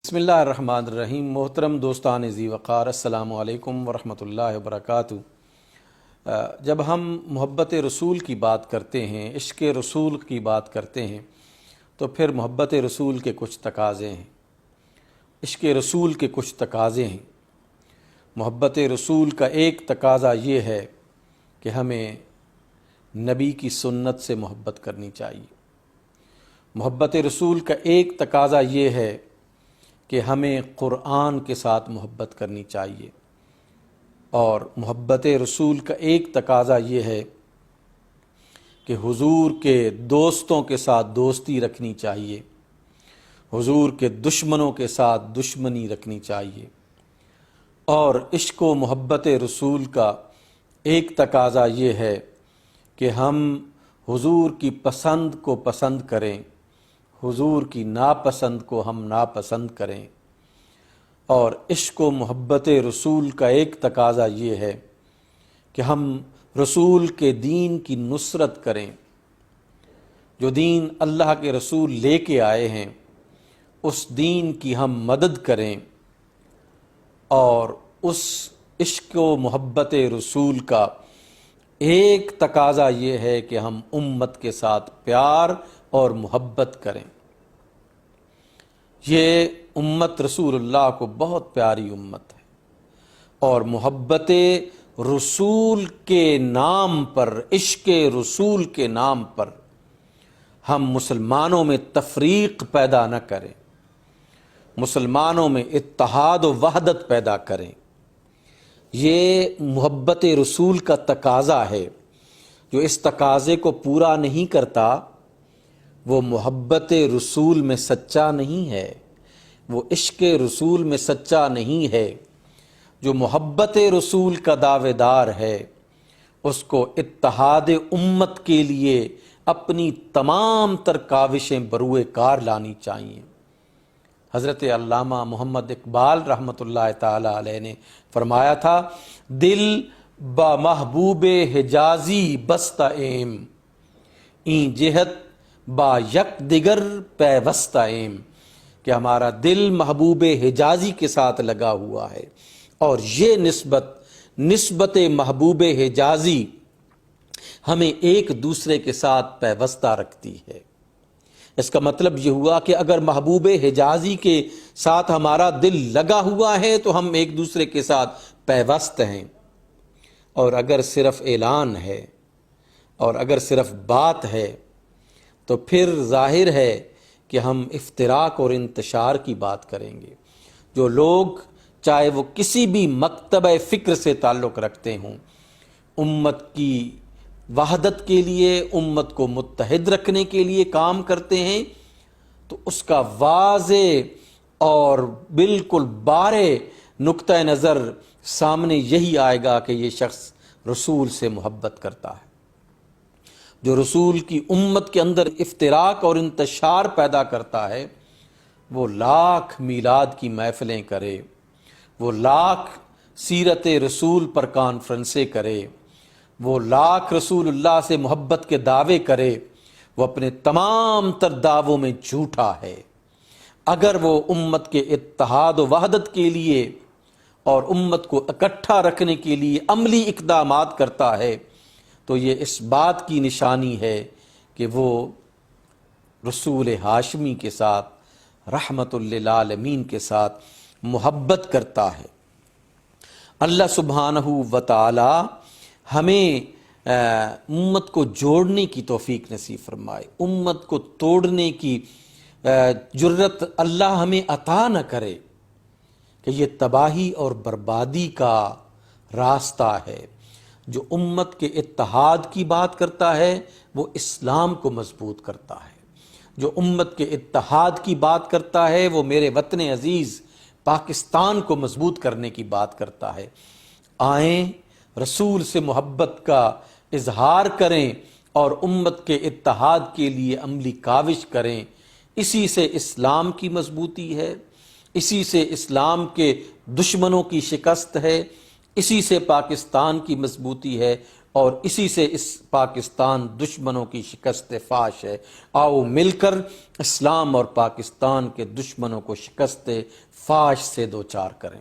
بسم اللہ الرحمن الرحیم۔ محترم دوستان ذی وقار، السلام علیکم ورحمۃ اللہ وبرکاتہ۔ جب ہم محبت رسول کی بات کرتے ہیں، عشق رسول کی بات کرتے ہیں، تو پھر محبت رسول کے کچھ تقاضے ہیں، عشق رسول کے کچھ تقاضے ہیں۔ محبت رسول کا ایک تقاضا یہ ہے کہ ہمیں نبی کی سنت سے محبت کرنی چاہیے۔ محبت رسول کا ایک تقاضا یہ ہے کہ ہمیں قرآن کے ساتھ محبت کرنی چاہیے، اور محبت رسول کا ایک تقاضا یہ ہے کہ حضور کے دوستوں کے ساتھ دوستی رکھنی چاہیے، حضور کے دشمنوں کے ساتھ دشمنی رکھنی چاہیے۔ اور عشق و محبت رسول کا ایک تقاضا یہ ہے کہ ہم حضور کی پسند کو پسند کریں، حضور کی ناپسند کو ہم ناپسند کریں۔ اور عشق و محبت رسول کا ایک تقاضا یہ ہے کہ ہم رسول کے دین کی نصرت کریں، جو دین اللہ کے رسول لے کے آئے ہیں اس دین کی ہم مدد کریں۔ اور اس عشق و محبت رسول کا ایک تقاضا یہ ہے کہ ہم امت کے ساتھ پیار اور محبت کریں۔ یہ امت رسول اللہ کو بہت پیاری امت ہے، اور محبت رسول کے نام پر، عشق رسول کے نام پر ہم مسلمانوں میں تفریق پیدا نہ کریں، مسلمانوں میں اتحاد و وحدت پیدا کریں۔ یہ محبت رسول کا تقاضا ہے۔ جو اس تقاضے کو پورا نہیں کرتا وہ محبت رسول میں سچا نہیں ہے، وہ عشق رسول میں سچا نہیں ہے۔ جو محبت رسول کا دعوے دار ہے اس کو اتحاد امت کے لیے اپنی تمام تر کاوشیں بروئے کار لانی چاہیے۔ حضرت علامہ محمد اقبال رحمۃ اللہ تعالی علیہ نے فرمایا تھا، دل با محبوب حجازی بستہ ایم، این جہت با یک دیگر پیوستہ ایم، کہ ہمارا دل محبوب حجازی کے ساتھ لگا ہوا ہے، اور یہ نسبت محبوب حجازی ہمیں ایک دوسرے کے ساتھ پیوستہ رکھتی ہے۔ اس کا مطلب یہ ہوا کہ اگر محبوب حجازی کے ساتھ ہمارا دل لگا ہوا ہے تو ہم ایک دوسرے کے ساتھ پیوست ہیں، اور اگر صرف اعلان ہے اور اگر صرف بات ہے تو پھر ظاہر ہے کہ ہم افتراق اور انتشار کی بات کریں گے۔ جو لوگ چاہے وہ کسی بھی مکتبہ فکر سے تعلق رکھتے ہوں، امت کی وحدت کے لیے، امت کو متحد رکھنے کے لیے کام کرتے ہیں، تو اس کا واضح اور بالکل بارے نقطہ نظر سامنے یہی آئے گا کہ یہ شخص رسول سے محبت کرتا ہے۔ جو رسول کی امت کے اندر افتراق اور انتشار پیدا کرتا ہے وہ لاکھ میلاد کی محفلیں کرے، وہ لاکھ سیرت رسول پر کانفرنسیں کرے، وہ لاکھ رسول اللہ سے محبت کے دعوے کرے، وہ اپنے تمام تر دعووں میں جھوٹا ہے۔ اگر وہ امت کے اتحاد و وحدت کے لیے اور امت کو اکٹھا رکھنے کے لیے عملی اقدامات کرتا ہے تو یہ اس بات کی نشانی ہے کہ وہ رسول ہاشمی کے ساتھ، رحمت للعالمین کے ساتھ محبت کرتا ہے۔ اللہ سبحانہ و تعالی ہمیں امت کو جوڑنے کی توفیق نصیب فرمائے، امت کو توڑنے کی جرت اللہ ہمیں عطا نہ کرے کہ یہ تباہی اور بربادی کا راستہ ہے۔ جو امت کے اتحاد کی بات کرتا ہے وہ اسلام کو مضبوط کرتا ہے، جو امت کے اتحاد کی بات کرتا ہے وہ میرے وطن عزیز پاکستان کو مضبوط کرنے کی بات کرتا ہے۔ آئیں رسول سے محبت کا اظہار کریں اور امت کے اتحاد کے لیے عملی کاوش کریں۔ اسی سے اسلام کی مضبوطی ہے، اسی سے اسلام کے دشمنوں کی شکست ہے، اسی سے پاکستان کی مضبوطی ہے اور اسی سے اس پاکستان دشمنوں کی شکست فاش ہے۔ آؤ مل کر اسلام اور پاکستان کے دشمنوں کو شکست فاش سے دوچار کریں۔